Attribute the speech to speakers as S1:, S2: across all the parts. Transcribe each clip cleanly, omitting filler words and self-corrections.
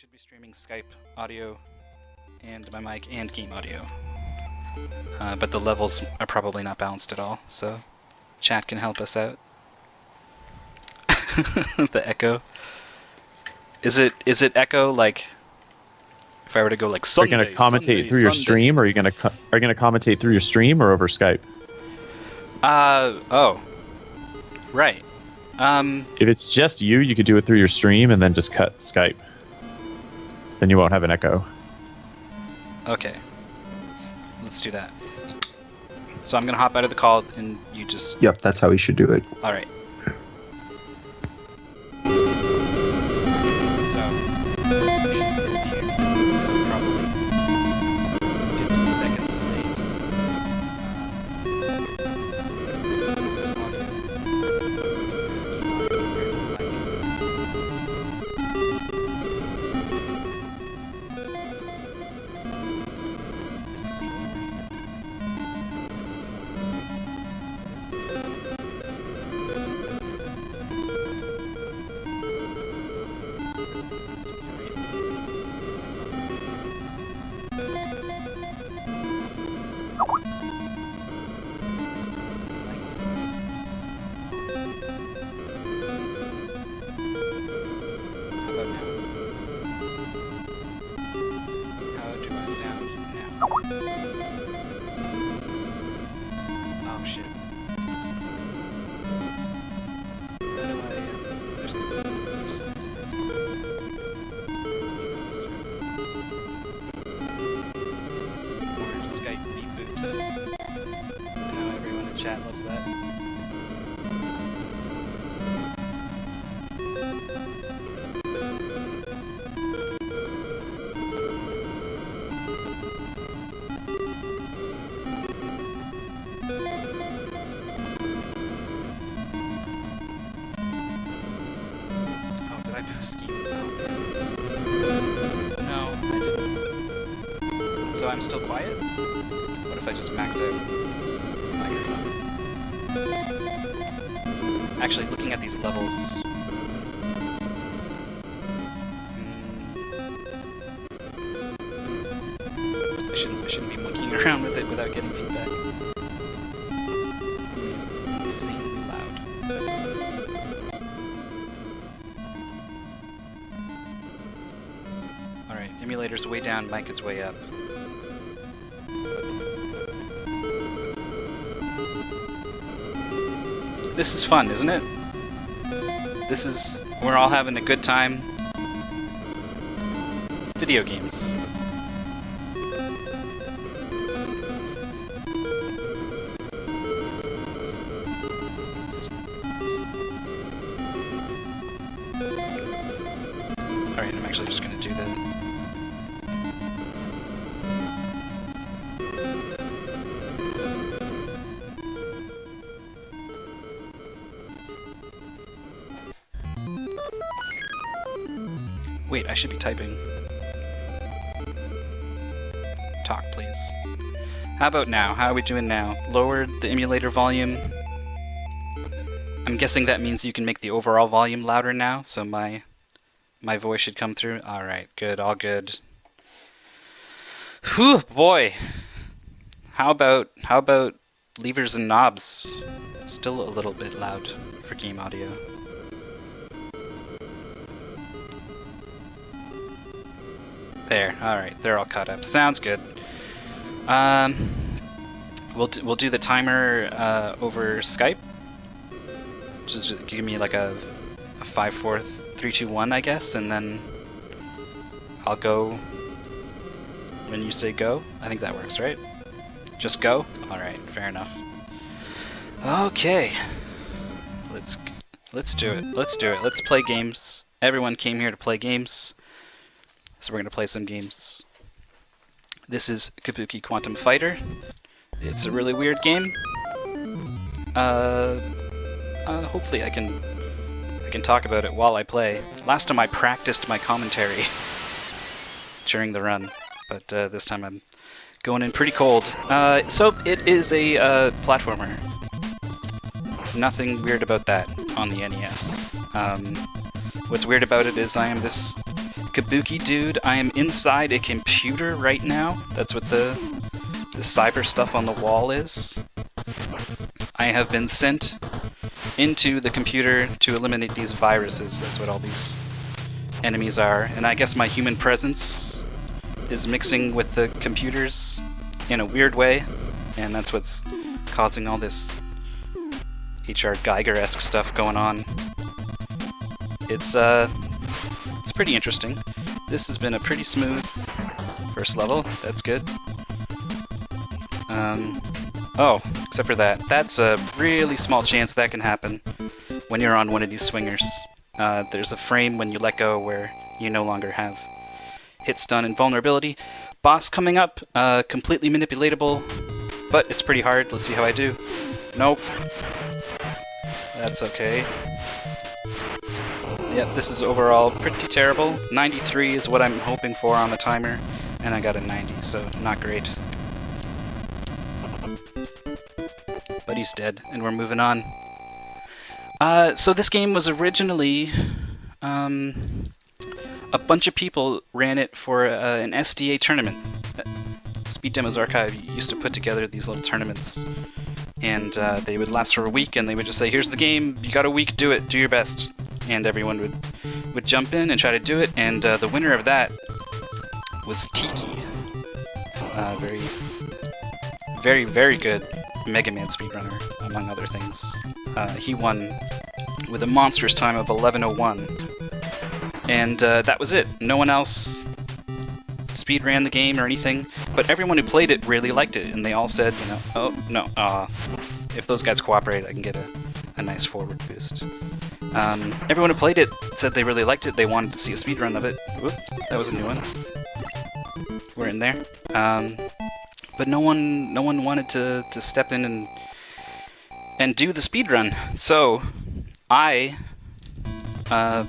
S1: should be streaming Skype audio and my mic and game audio. But the levels are probably not balanced at all, so chat can help us out. The echo. Is it echo like if I were to go like Sunday?
S2: Are you going to commentate through your stream, or are you going to commentate through your stream or over Skype?
S1: Oh, right.
S2: If it's just you, you could do it through your stream and then just cut Skype. Then you won't have an echo.
S1: Okay. Let's do that. So I'm gonna hop out of the call and you just...
S3: Yep, that's how we should do it.
S1: Alright. So... probably 15 seconds delayed. This audio. I'm still quiet? What if I just max out microphone? Actually, looking at these levels... I shouldn't be monkeying around with it without getting feedback. It's insanely loud. Alright, emulator's way down, mic is way up. This is fun, isn't it? We're all having a good time. Video games. Alright, I'm actually just gonna do that. Wait, I should be typing. Talk, please. How about now? How are we doing now? Lowered the emulator volume. I'm guessing that means you can make the overall volume louder now, so my voice should come through. Alright, good, all good. Whew, boy! How about levers and knobs? Still a little bit loud for game audio. There, alright, they're all caught up. Sounds good. We'll do the timer over Skype. Just give me like a 5, 4, 3, 2, 1, I guess, and then I'll go when you say go. I think that works, right? Just go? Alright, fair enough. Okay. Let's do it. Let's do it. Let's play games. Everyone came here to play games. So we're going to play some games. This is Kabuki Quantum Fighter. It's a really weird game. Hopefully I can talk about it while I play. Last time I practiced my commentary during the run, but this time I'm going in pretty cold. So it is a platformer. Nothing weird about that on the NES. What's weird about it is I am this Kabuki dude. I am inside a computer right now. That's what the cyber stuff on the wall is. I have been sent into the computer to eliminate these viruses. That's what all these enemies are. And I guess my human presence is mixing with the computers in a weird way. And that's what's causing all this H.R. Geiger-esque stuff going on. It's pretty interesting. This has been a pretty smooth first level. That's good. Oh, except for that. That's a really small chance that can happen when you're on one of these swingers. There's a frame when you let go where you no longer have hit stun and vulnerability. Boss coming up, completely manipulatable, but it's pretty hard. Let's see how I do. Nope. That's okay. Yep, this is overall pretty terrible. 93 is what I'm hoping for on the timer, and I got a 90, so not great. But he's dead, and we're moving on. So this game was originally... a bunch of people ran it for an SDA tournament. Speed Demos Archive used to put together these little tournaments, and they would last for a week, and they would just say, here's the game, you got a week, do it, do your best. And everyone would jump in and try to do it, and the winner of that was Tiki. Very, very, very good Mega Man speedrunner, among other things. He won with a monstrous time of 11:01. And that was it. No one else speedran the game or anything, but everyone who played it really liked it, and they all said, you know, oh, no, if those guys cooperate, I can get a nice forward boost. Everyone who played it said they really liked it, they wanted to see a speedrun of it. Whoop, that was a new one. We're in there. But no one wanted to step in and do the speedrun. So, I...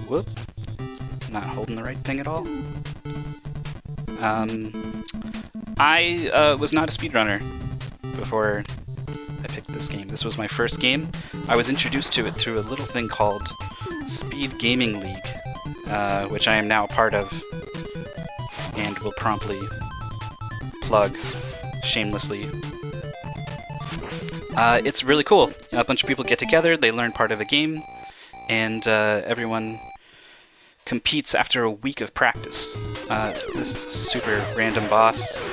S1: whoop. Not holding the right thing at all. I was not a speedrunner before I picked this game. This was my first game. I was introduced to it through a little thing called Speed Gaming League, which I am now a part of, and will promptly plug shamelessly. It's really cool. A bunch of people get together, they learn part of a game, and everyone competes after a week of practice. This is a super random boss.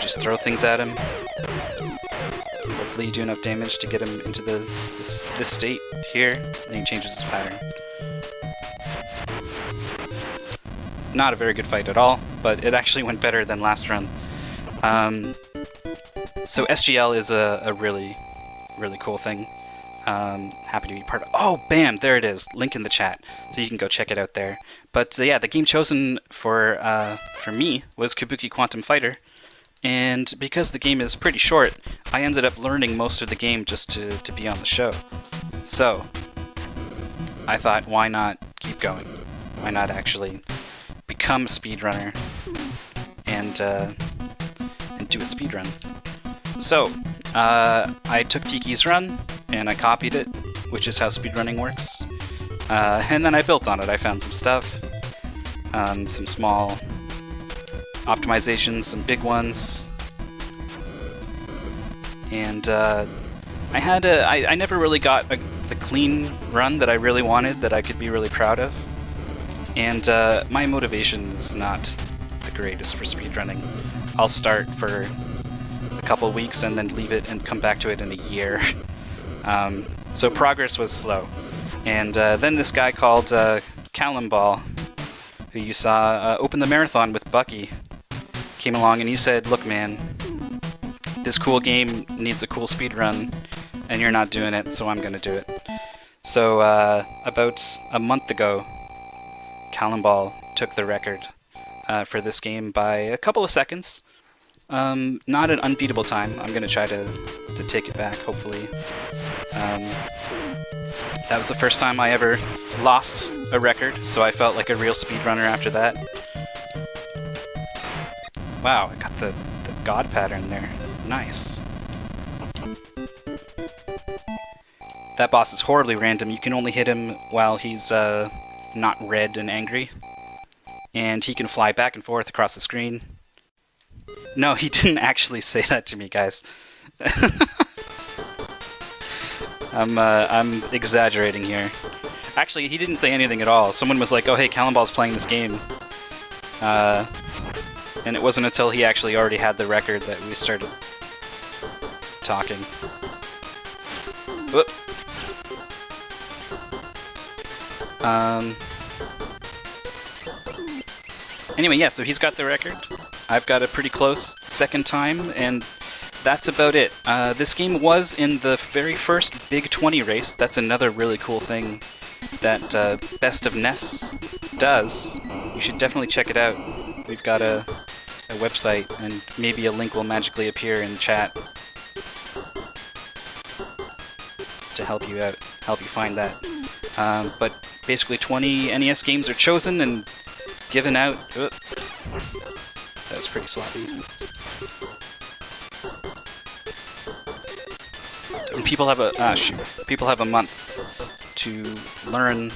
S1: Just throw things at him. Hopefully you do enough damage to get him into this state here, and he changes his pattern. Not a very good fight at all, but it actually went better than last run. So SGL is a really, really cool thing. Happy to be part of. Oh, bam! There it is. Link in the chat, so you can go check it out there. But yeah, the game chosen for me was Kabuki Quantum Fighter, and because the game is pretty short, I ended up learning most of the game just to be on the show. So I thought, why not keep going? Why not actually become a speedrunner and do a speedrun? So I took Tiki's run and I copied it, which is how speedrunning works. And then I built on it. I found some stuff, some small optimizations, some big ones, and I never really got the clean run that I really wanted, that I could be really proud of. And my motivation is not the greatest for speedrunning. I'll start for a couple of weeks and then leave it and come back to it in a year. So progress was slow. And then this guy called Callum, who you saw open the marathon with Bucky, came along and he said, look man, this cool game needs a cool speedrun, and you're not doing it, so I'm gonna do it. So about a month ago, Callum took the record for this game by a couple of seconds. Not an unbeatable time. I'm gonna try to take it back, hopefully. That was the first time I ever lost a record, so I felt like a real speedrunner after that. Wow, I got the god pattern there. Nice. That boss is horribly random. You can only hit him while he's not red and angry. and he can fly back and forth across the screen. No, he didn't actually say that to me, guys. I'm exaggerating here. Actually, he didn't say anything at all. Someone was like, "Oh, hey, Cannonball's playing this game," and it wasn't until he actually already had the record that we started talking. Whoop. Anyway, yeah, so he's got the record. I've got a pretty close second time, and that's about it. This game was in the very first Big 20 race. That's another really cool thing that Best of NES does. You should definitely check it out. We've got a website, and maybe a link will magically appear in the chat to help you out, help you find that. But basically 20 NES games are chosen and given out. That was pretty sloppy. And people have people have a month to learn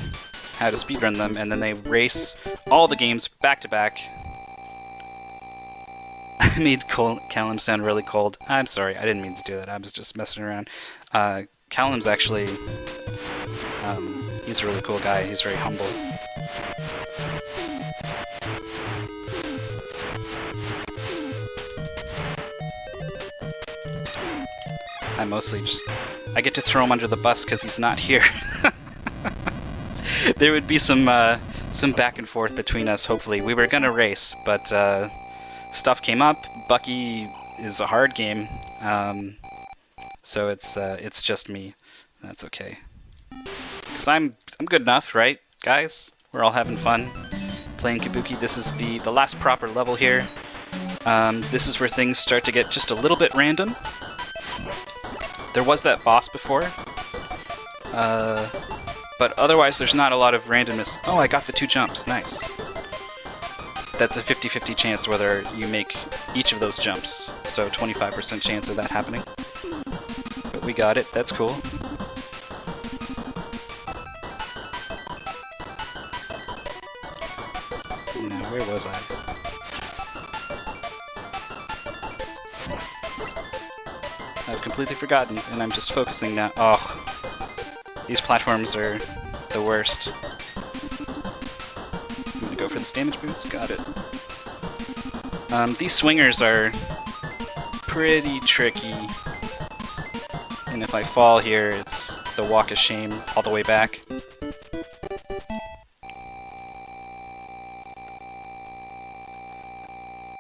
S1: how to speedrun them, and then they race all the games back to back. I made Callum sound really cold. I'm sorry, I didn't mean to do that. I was just messing around. Callum's actually, he's a really cool guy. He's very humble. I get to throw him under the bus because he's not here. There would be some back and forth between us, hopefully. We were gonna race, but stuff came up. Bucky is a hard game, so it's just me. That's okay. Because I'm good enough, right, guys? We're all having fun playing Kabuki. This is the last proper level here. This is where things start to get just a little bit random. There was that boss before, but otherwise there's not a lot of randomness. Oh, I got the 2 jumps. Nice. That's a 50-50 chance whether you make each of those jumps, so 25% chance of that happening. But we got it. That's cool. Now, where was I? I've completely forgotten, and I'm just focusing now. Oh, these platforms are the worst. I'm gonna go for this damage boost. Got it. These swingers are pretty tricky, and if I fall here, it's the walk of shame all the way back.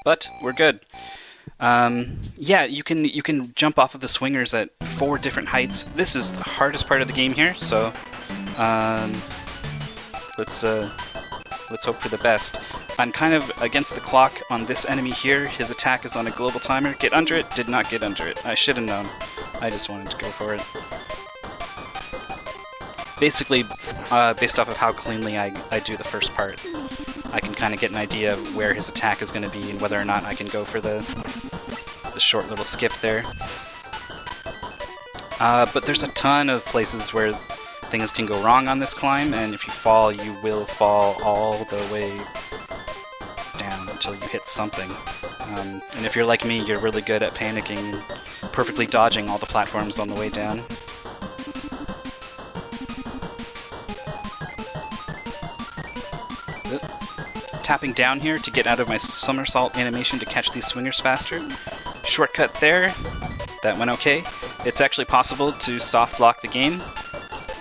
S1: But we're good. Yeah, you can jump off of the swingers at 4 different heights. This is the hardest part of the game here, so let's hope for the best. I'm kind of against the clock on this enemy here. His attack is on a global timer. Get under it. Did not get under it. I should have known. I just wanted to go for it. Basically, based off of how cleanly I do the first part, I can kind of get an idea of where his attack is going to be and whether or not I can go for the short little skip there. But there's a ton of places where things can go wrong on this climb, and if you fall, you will fall all the way down until you hit something. And if you're like me, you're really good at panicking, perfectly dodging all the platforms on the way down. Tapping down here to get out of my somersault animation to catch these swingers faster. Shortcut there. That went okay. It's actually possible to soft lock the game.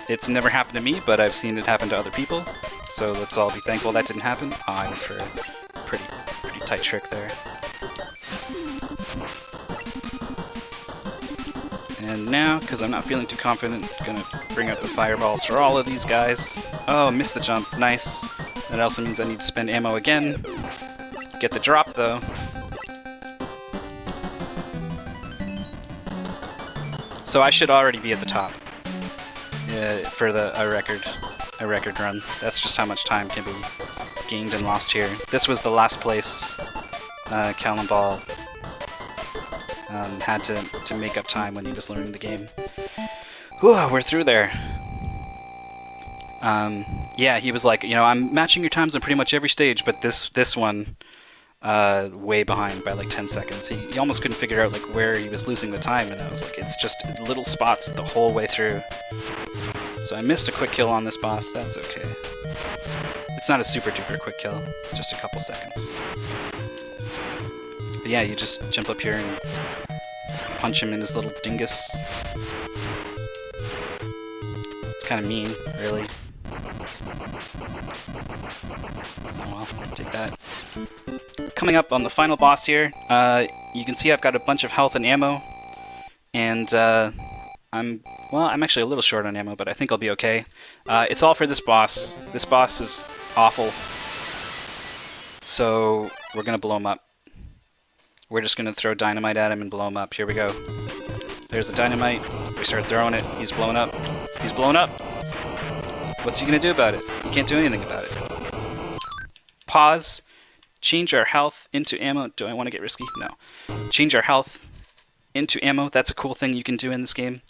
S1: It's never happened to me, but I've seen it happen to other people. So let's all be thankful that didn't happen. Oh, I went for a pretty tight trick there. And now, because I'm not feeling too confident, I'm gonna bring out the fireballs for all of these guys. Oh, missed the jump. Nice. That also means I need to spend ammo again. Get the drop, though. So I should already be at the top for a record run. That's just how much time can be gained and lost here. This was the last place Callum Ball had to make up time when he was learning the game. Whew, we're through there. Yeah, he was like, I'm matching your times on pretty much every stage, but this one, way behind by like 10 seconds. He almost couldn't figure out like where he was losing the time, and I was like, it's just little spots the whole way through. So I missed a quick kill on this boss. That's okay. It's not a super duper quick kill, just a couple seconds. But yeah, you just jump up here and punch him in his little dingus. It's kind of mean, really. Oh well, take that. Coming up on the final boss here, you can see I've got a bunch of health and ammo, and I'm actually a little short on ammo, but I think I'll be okay. It's all for this boss. This boss is awful, so we're gonna blow him up. We're just gonna throw dynamite at him and blow him up. Here we go. There's the dynamite. We start throwing it. He's blowing up. He's blowing up. What's he gonna do about it? He can't do anything about it. Pause. Change our health into ammo. Do I want to get risky? No. Change our health into ammo. That's a cool thing you can do in this game.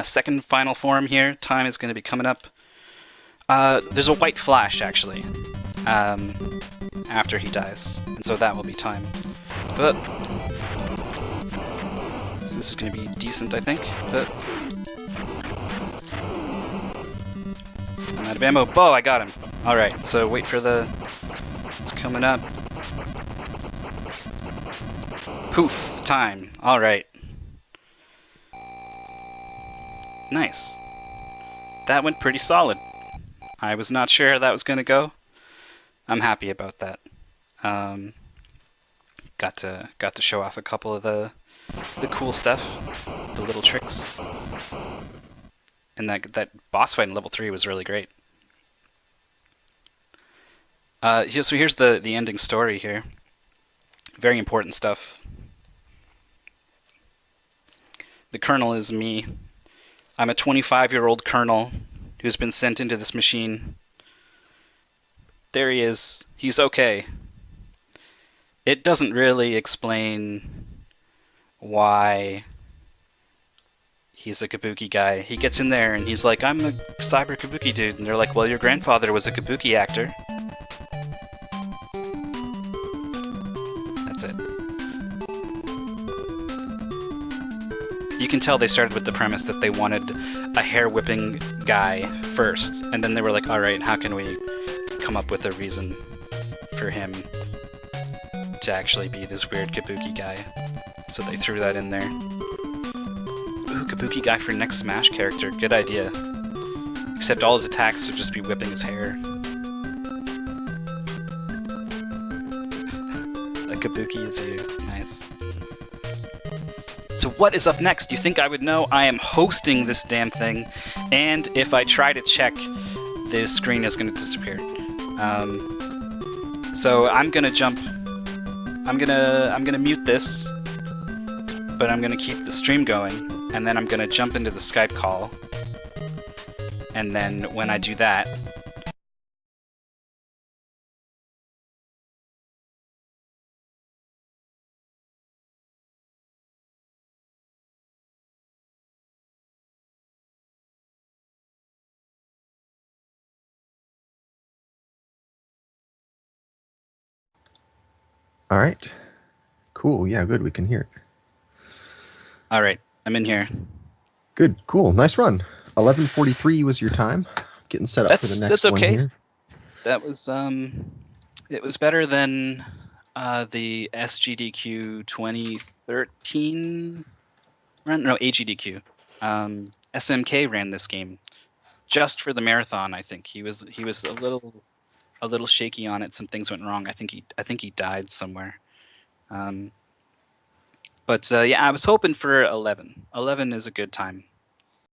S1: Second final form here. Time is going to be coming up. There's a white flash, actually, after he dies. And so that will be time. But so this is going to be decent, I think. But I'm out of ammo. Oh, I got him. Alright, so wait for the... It's coming up. Poof! Time. Alright. Nice. That went pretty solid. I was not sure how that was going to go. I'm happy about that. Got to show off a couple of the cool stuff, the little tricks. And that boss fight in level 3 was really great. So here's the ending story here. Very important stuff. The Colonel is me. I'm a 25-year-old Colonel who's been sent into this machine. There he is. He's okay. It doesn't really explain why he's a Kabuki guy. He gets in there and he's like, I'm a cyber Kabuki dude. And they're like, well, your grandfather was a Kabuki actor. That's it. You can tell they started with the premise that they wanted a hair-whipping guy first, and then they were like, alright, how can we come up with a reason for him to actually be this weird Kabuki guy? So they threw that in there. Ooh, Kabuki guy for next Smash character. Good idea. Except all his attacks would just be whipping his hair. A Kabuki is you. Nice. So what is up next? You think I would know? I am hosting this damn thing, and if I try to check, the screen is going to disappear. So I'm gonna jump. I'm gonna mute this, but I'm gonna keep the stream going, and then I'm gonna jump into the Skype call, and then when I do that.
S3: All right. Cool. Yeah, good. We can hear it.
S1: All right, I'm in here.
S3: Good. Cool. Nice run. 11:43 was your time. Getting set up for the next
S1: that's okay.
S3: one here.
S1: That was it was better than the SGDQ 2013 run. No, AGDQ. SMK ran this game just for the marathon. I think he was a little shaky on it. Some things went wrong. I think he died somewhere. But yeah, I was hoping for 11. 11 is a good time.